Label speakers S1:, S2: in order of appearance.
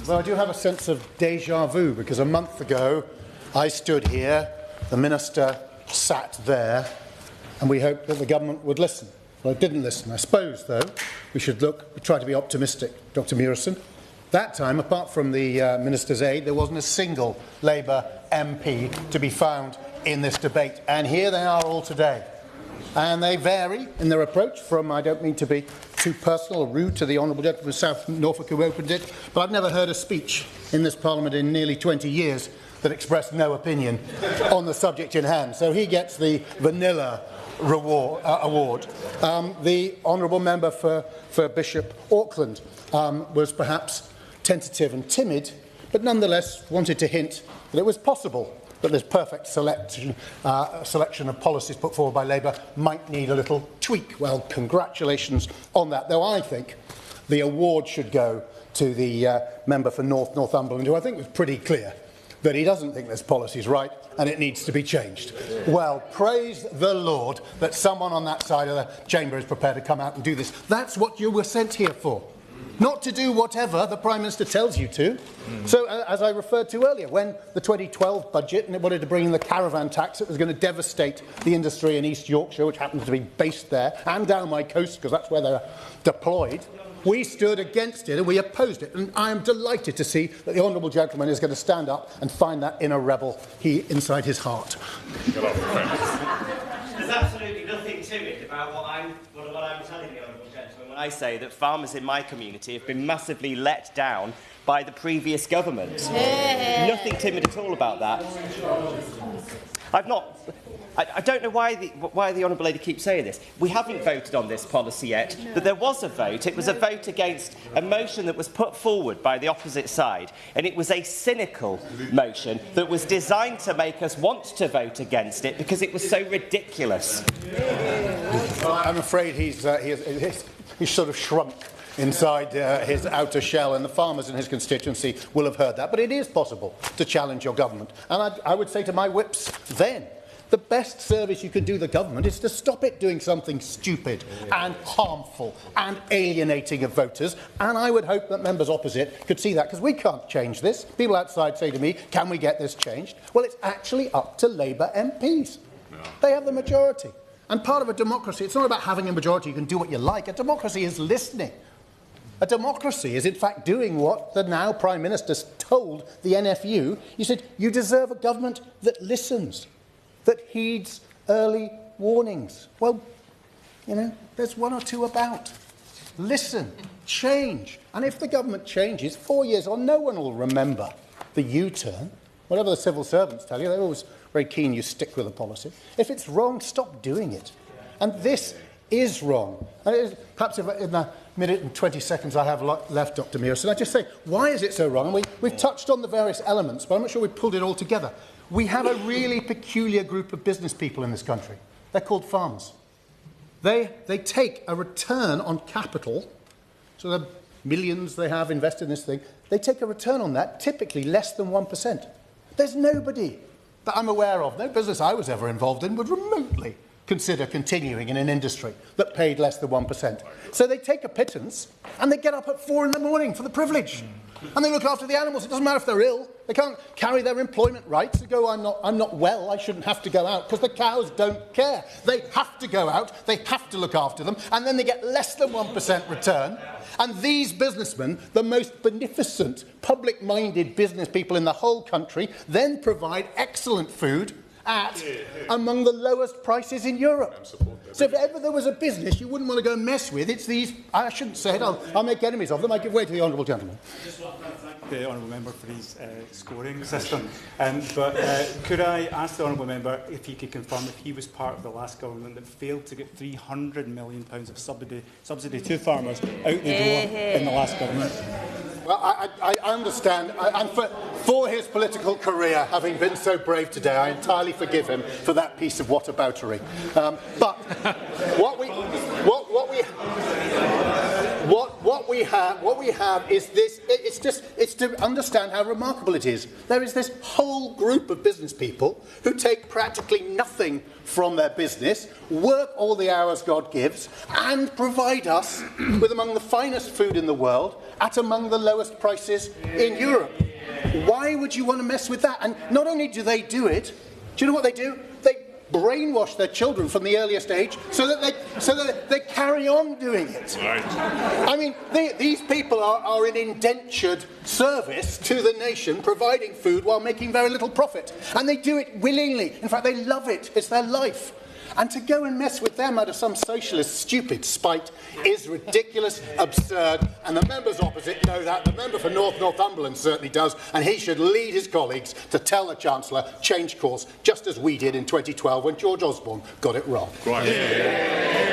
S1: Well, I do have a sense of déjà vu, because a month ago I stood here, the Minister sat there, and we hoped that the government would listen. Well, it didn't listen. I suppose, though, we should try to be optimistic, Dr Murison. That time, apart from the Minister's aide, there wasn't a single Labour MP to be found in this debate. And here they are all today. And they vary in their approach from, I don't mean to be too personal or rude to the Honourable Gentleman from South Norfolk who opened it, but I've never heard a speech in this Parliament in nearly 20 years that expressed no opinion on the subject in hand. So he gets the vanilla award. The Honourable Member for Bishop Auckland was perhaps tentative and timid, but nonetheless wanted to hint that it was possible that this perfect selection of policies put forward by Labour might need a little tweak. Well, congratulations on that, though I think the award should go to the member for Northumberland, who I think was pretty clear that he doesn't think this policy is right and it needs to be changed. Well, praise the Lord that someone on that side of the chamber is prepared to come out and do this. That's what you were sent here for. Not to do whatever the Prime Minister tells you to. So, as I referred to earlier, when the 2012 budget and it wanted to bring in the caravan tax, it was going to devastate the industry in East Yorkshire, which happens to be based there, and down my coast, because that's where they're deployed. We stood against it and we opposed it. And I am delighted to see that the Honourable Gentleman is going to stand up and find that inner rebel inside his heart.
S2: There's absolutely nothing timid about what I'm telling the Honourable Gentleman when I say that farmers in my community have been massively let down by the previous government. Nothing timid at all about that. I don't know why the Honourable Lady keeps saying this. We haven't voted on this policy yet, but there was a vote. It was a vote against a motion that was put forward by the opposite side, and it was a cynical motion that was designed to make us want to vote against it because it was so ridiculous.
S1: I'm afraid he's sort of shrunk inside his outer shell, and the farmers in his constituency will have heard that. But it is possible to challenge your government. And I would say to my whips then, the best service you can do the government is to stop it doing something stupid and harmful and alienating of voters. And I would hope that members opposite could see that, because we can't change this. People outside say to me, can we get this changed? Well, it's actually up to Labour MPs. They have the majority. And part of a democracy, it's not about having a majority, you can do what you like. A democracy is listening. A democracy is, in fact, doing what the now Prime Minister told the NFU. He said, you deserve a government that listens, that heeds early warnings. Well, you know, there's one or two about. Listen, change. And if the government changes, 4 years on, no one will remember the U-turn. Whatever the civil servants tell you, they're always very keen you stick with a policy. If it's wrong, stop doing it. And this is wrong. And perhaps if in the minute and 20 seconds I have left, Dr Murison, I just say, why is it so wrong? And we've touched on the various elements, but I'm not sure we've pulled it all together. We have a really peculiar group of business people in this country. They're called farmers. They take a return on capital, so the millions they have invested in this thing, they take a return on that, typically less than 1%. There's nobody that I'm aware of, no business I was ever involved in, would remotely consider continuing in an industry that paid less than 1%. So they take a pittance and they get up at 4 in the morning for the privilege. And they look after the animals. It doesn't matter if they're ill. They can't carry their employment rights. They go, I'm not well, I shouldn't have to go out, because the cows don't care. They have to go out, they have to look after them, and then they get less than 1% return. And these businessmen, the most beneficent, public-minded business people in the whole country, then provide excellent food at among the lowest prices in Europe. So if ever there was a business you wouldn't want to go and mess with, it's these. I shouldn't say it, I'll make enemies of them. I give way to the Honourable Gentleman.
S3: I just want to thank the Honourable Member for his scoring system. But could I ask the Honourable Member if he could confirm if he was part of the last government that failed to get £300 million of subsidy to farmers out the door in the last government?
S1: Well, I understand, and for his political career, having been so brave today, I entirely forgive him for that piece of whataboutery. But what we we have is this. It's to understand how remarkable it is. There is this whole group of business people who take practically nothing from their business, work all the hours God gives, and provide us with among the finest food in the world at among the lowest prices in Europe. Why would you want to mess with that? And not only do they do it, do you know what they do? They brainwash their children from the earliest age so that they carry on doing it. Right. I mean, these people are in indentured service to the nation, providing food while making very little profit. And they do it willingly. In fact, they love it. It's their life. And to go and mess with them out of some socialist stupid spite is ridiculous, absurd, and the members opposite know that. The member for Northumberland certainly does, and he should lead his colleagues to tell the Chancellor, change course, just as we did in 2012 when George Osborne got it wrong.
S4: Right. Yeah.